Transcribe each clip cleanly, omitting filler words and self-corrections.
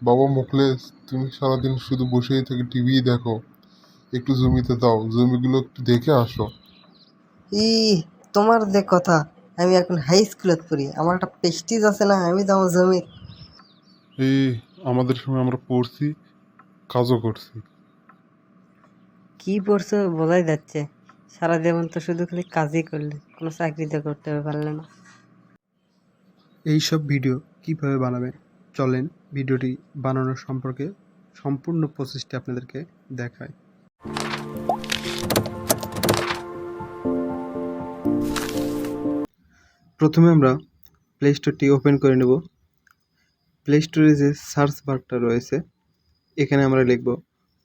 বাবা মোখলেস, তুমি সারাদিন শুধু বসেই থেকে টিভি দেখো। একটু জমিতে দাও, জমিগুলো একটু দেখে আসো। ই তোমার যে কথা, আমি এখন হাই স্কুলত পড়ি, আমার একটা প্রেস্টিজ আছে না, আমি যাবো জমি। এই আমাদের সময় আমরা পড়ছি, কাজও করছি। কি পড়ছো বোঝাই যাচ্ছে, সারা জীবন তো শুধু খালি কাজই করলে, কোনো চাকরি তো করতে পারলে না। এইসব ভিডিও কিভাবে বানাবেন চলেন ভিডিওটি বানানোর সম্পর্কে সম্পূর্ণ প্রসেসটি আপনাদেরকে দেখায়। প্রথমে আমরা প্লে স্টোরটি ওপেন করে নেব। প্লে স্টোরে যে সার্চ বারটা রয়েছে এখানে আমরা লিখব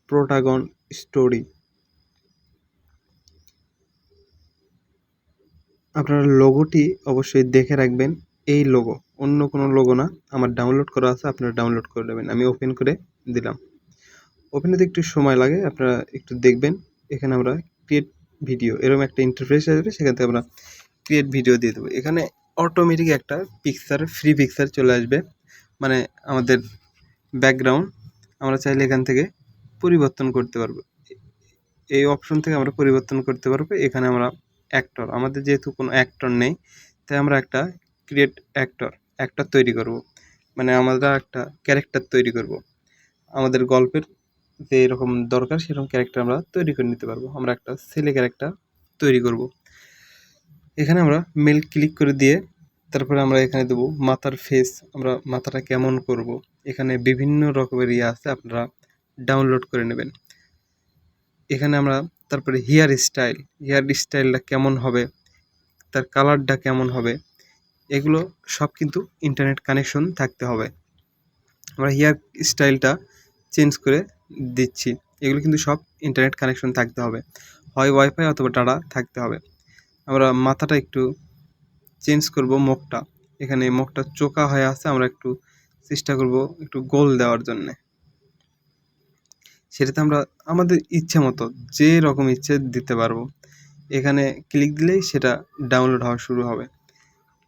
প্লোটাগন স্টোরি। আপনারা লোগোটি অবশ্যই দেখে রাখবেন, এই লোগো, অন্য কোনো লোগো না। আমার ডাউনলোড করা আছে, আপনারা ডাউনলোড করে নেবেন। আমি ওপেন করে দিলাম। ওপেন হতে একটু সময় লাগে, আপনারা একটু দেখবেন। এখানে আমরা ক্রিয়েট ভিডিও এরকম একটা ইন্টারফেস আসবে, সেখান থেকে আমরা ক্রিয়েট ভিডিও দিয়ে দেবো। এখানে অটোমেটিক একটা পিকচার, ফ্রি পিকচার চলে আসবে, মানে আমাদের ব্যাকগ্রাউন্ড। আমরা চাইলে এখান থেকে পরিবর্তন করতে পারবো, এই অপশন থেকে আমরা পরিবর্তন করতে পারবো। এখানে আমরা অ্যাক্টর, আমাদের যেহেতু কোনো অ্যাক্টর নেই, তাই আমরা একটা ক্রিয়েট অ্যাক্টর তৈরি করব, মানে আমরা একটা ক্যারেক্টার তৈরি করব। আমাদের গল্পের যে এরকম দরকার সেরকম ক্যারেক্টার আমরা তৈরি করে নিতে পারবো। আমরা একটা ছেলে ক্যারেক্টার তৈরি করব। এখানে আমরা মেল ক্লিক করে দিয়ে তারপরে আমরা এখানে দেবো মাথার ফেস, আমরা মাথাটা কেমন করব। এখানে বিভিন্ন রকমের ইয়ে আছে, আপনারা ডাউনলোড করে নেবেন। এখানে আমরা তারপরে হেয়ার স্টাইলটা কেমন হবে, তার কালারটা কেমন হবে, এগুলো সব কিন্তু ইন্টারনেট কানেকশন থাকতে হবে। আমরা হেয়ার স্টাইলটা চেঞ্জ করে দিচ্ছি, এগুলো কিন্তু সব ইন্টারনেট কানেকশন থাকতে হবে, হয় ওয়াইফাই অথবা ডাটা থাকতে হবে। আমরা মাথাটা একটু চেঞ্জ করব, মুখটা, এখানে মুখটা চোকা হয়ে আছে, আমরা একটু চেষ্টা করব একটু গোল দেওয়ার জন্যে। সেটাতে আমরা আমাদের ইচ্ছে মতো যে রকম ইচ্ছে দিতে পারবো। এখানে ক্লিক দিলেই সেটা ডাউনলোড হওয়া শুরু হবে।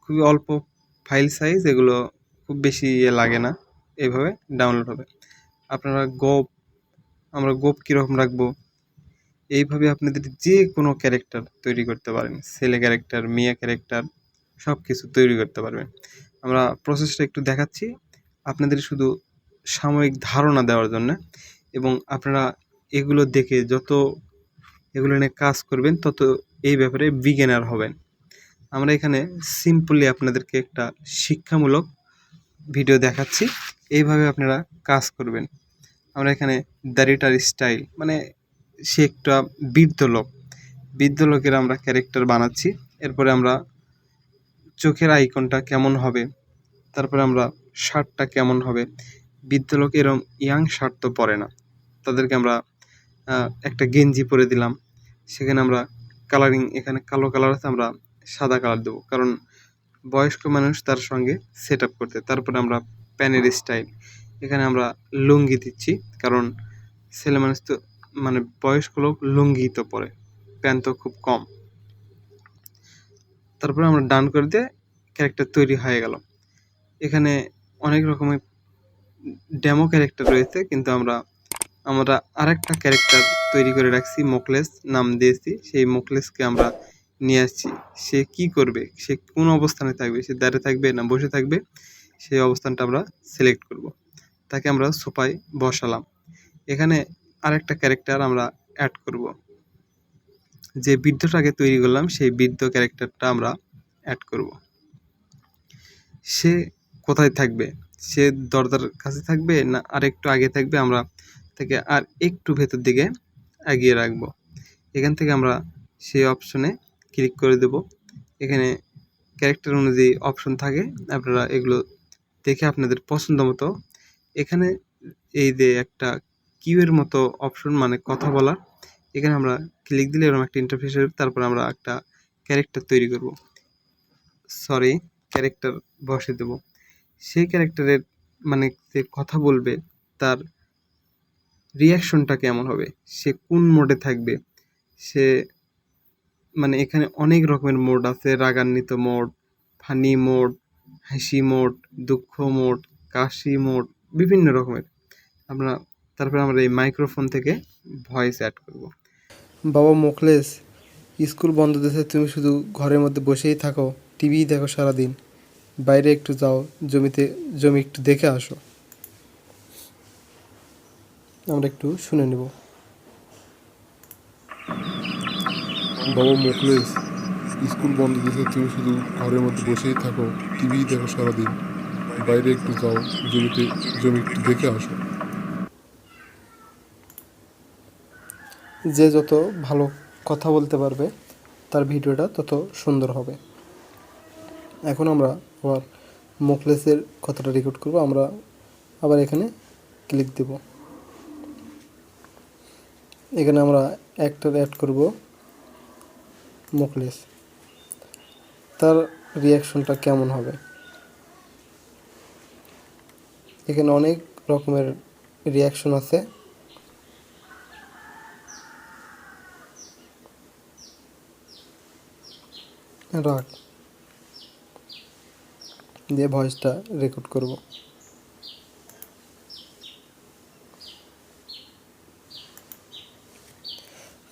খুবই অল্প ফাইল সাইজ, এগুলো খুব বেশি লাগে না, এইভাবে ডাউনলোড হবে। আপনারা আমরা গোপ কীরকম রাখবো, এইভাবে আপনাদের যে কোনো ক্যারেক্টার তৈরি করতে পারেন, ছেলে ক্যারেক্টার, মেয়ে ক্যারেক্টার, সব কিছু তৈরি করতে পারবেন। আমরা প্রসেসটা একটু দেখাচ্ছি আপনাদের শুধু সাময়িক ধারণা দেওয়ার জন্য, এবং আপনারা এগুলো দেখে যত এগুলো নিয়ে কাজ করবেন তত এই ব্যাপারে বিগিনার হবেন। আমরা এখানে সিম্পলি আপনাদেরকে একটা শিক্ষামূলক ভিডিও দেখাচ্ছি, এইভাবে আপনারা কাজ করবেন। আমরা এখানে দাড়িটার স্টাইল, মানে সে একটা বৃদ্ধ লোকের আমরা ক্যারেক্টার বানাচ্ছি। এরপরে আমরা চোখের আইকনটা কেমন হবে, তারপরে আমরা শার্টটা কেমন হবে। বৃদ্ধ লোক এরম ইয়াং শার্ট তো পরে না, তাদেরকে আমরা একটা গেঞ্জি পরে দিলাম। সেখানে আমরা কালারিং, এখানে কালো কালার আছে, আমরা সাদা কালার দেবো, কারণ বয়স্ক মানুষ তার সঙ্গে সেট আপ করতে। তারপরে আমরা প্যানের স্টাইল, এখানে আমরা লুঙ্গি দিচ্ছি, কারণ ছেলে মানুষ তো, মানে বয়স্ক লোক লুঙ্গি তো পরে, প্যান্ট তো খুব কম। তারপরে আমরা ডান করে দিয়ে ক্যারেক্টার তৈরি হয়ে গেল। এখানে অনেক রকমের ডেমো ক্যারেক্টার রয়েছে, কিন্তু আমরা আরেকটা ক্যারেক্টার তৈরি করে রাখছি, মোকলেস নাম দিয়েছি। সেই মোকলেসকে আমরা নিয়ে আসছি। সে কি করবে, সে কোন অবস্থানে থাকবে, সে দাঁড়িয়ে থাকবে না বসে থাকবে, সেই অবস্থানটা আমরা সিলেক্ট করব। তাকে আমরা সোফায় বসালাম। এখানে আরেকটা ক্যারেক্টার আমরা অ্যাড করব, যে বৃদ্ধটাকে তৈরি করলাম সেই বৃদ্ধ ক্যারেক্টারটা আমরা অ্যাড করব। সে কোথায় থাকবে, সে দরজার কাছে থাকবে না আর একটু আগে থাকবে, আমরা তাকে আর একটু ভেতর দিকে এগিয়ে রাখবো। এখান থেকে আমরা সেই অপশনে ক্লিক করে দেব। এখানে ক্যারেক্টার অনুযায়ী অপশন থাকে, আপনারা এগুলো দেখে আপনাদের পছন্দ মতো, এখানে এই যে একটা কিউয়ের মতো অপশন, মানে কথা বলা, এখানে আমরা ক্লিক দিলে এরকম একটা ইন্টারফেস হবে। তারপর আমরা একটা ক্যারেক্টার তৈরি করব, ক্যারেক্টার বসে দেব। সেই ক্যারেক্টারের, মানে যে কথা বলবে তার রিয়াকশনটা কেমন হবে, সে কোন মোডে থাকবে, সে, মানে এখানে অনেক রকমের মোড আছে, রাগান্বিত মোড, ফানি মোড, হাসি মোড, দুঃখ মোড, কাশি মোড বিভিন্ন রকমের। আমরা তারপরে আমরা এই মাইক্রোফোন থেকে ভয়েস অ্যাড করব। বাবা মোখলেস, স্কুল বন্ধ দিয়েছে, তুমি শুধু ঘরের মধ্যে বসেই থাকো, টিভিই দেখো সারাদিন। বাইরে একটু যাও, জমি একটু দেখে আসো। আমরা একটু শুনে নেব। বাবা মোকলেস, স্কুল বন্ধ দিয়েছে, তুমি শুধু ঘরের মধ্যে বসেই থাকো, টিভি দেখো সারাদিন। বাইরে একটু যাও, জমি একটু দেখে আসো। যে যত ভালো কথা বলতে পারবে তার ভিডিওটা তত সুন্দর হবে। এখন আমরা আবার মোকলেসের কথাটা রেকর্ড করব। আমরা আবার এখানে ক্লিক দেব। এখানে আমরা অ্যাক্টর অ্যাড করব মোকলেস। তার রিয়াকশনটা কেমন হবে? এখানে অনেক রকমের রিয়াকশন আছে। রাখ দিয়ে ভয়েসটা রেকর্ড করব।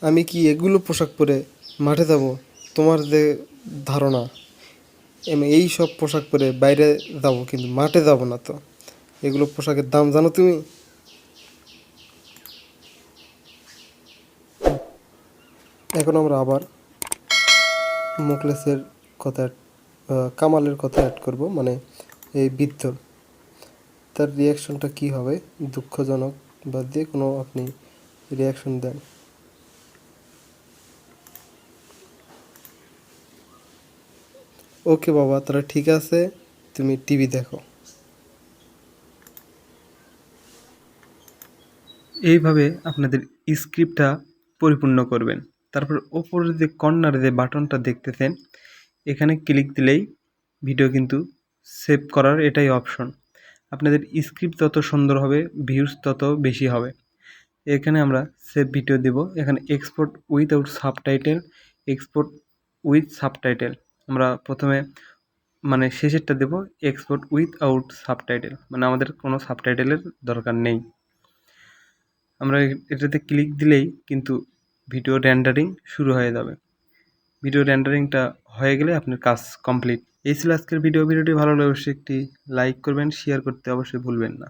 আমি কি এগুলো পোশাক পরে মাঠে যাব? তোমার যে ধারণা, আমি এই সব পোশাক পরে বাইরে যাব, কিন্তু মাঠে যাব না তো। এগুলো পোশাকের দাম জানো তুমি? এখন আমরা আবার মোকলেসের কথা কামালের কথা অ্যাড করব, মানে এই বৃদ্ধ। তার রিয়াকশনটা কি হবে? দুঃখজনক বা যে কোনো আপনি রিয়াকশন দেন। ওকে বাবা, তাহলে ঠিক আছে, তুমি টিভি দেখো। এইভাবে আপনাদের স্ক্রিপ্টটা পরিপূর্ণ করবেন। তারপর ওপরের যে কর্নারে যে বাটনটা দেখতেছেন, এখানে ক্লিক দিলেই ভিডিও কিন্তু সেভ করার এটাই অপশন। আপনাদের স্ক্রিপ্ট যত সুন্দর হবে, ভিউজ তত বেশি হবে। এখানে আমরা সেভ ভিডিও দেব। এখানে export without subtitle, export with subtitle. আমরা প্রথমে মানে শেষেরটা দেব এক্সপোর্ট উইথআউট সাবটাইটেল, মানে আমাদের কোনো সাবটাইটেলের দরকার নেই। আমরা এটাতে ক্লিক দিলেই কিন্তু ভিডিও রেন্ডারিং শুরু হয়ে যাবে। ভিডিও রেন্ডারিংটা হয়ে গেলে আপনার কাজ কমপ্লিট। এই ছিল আজকের ভিডিওটি ভালো লাগলে অবশ্যই একটি লাইক করবেন, শেয়ার করতে অবশ্যই ভুলবেন না।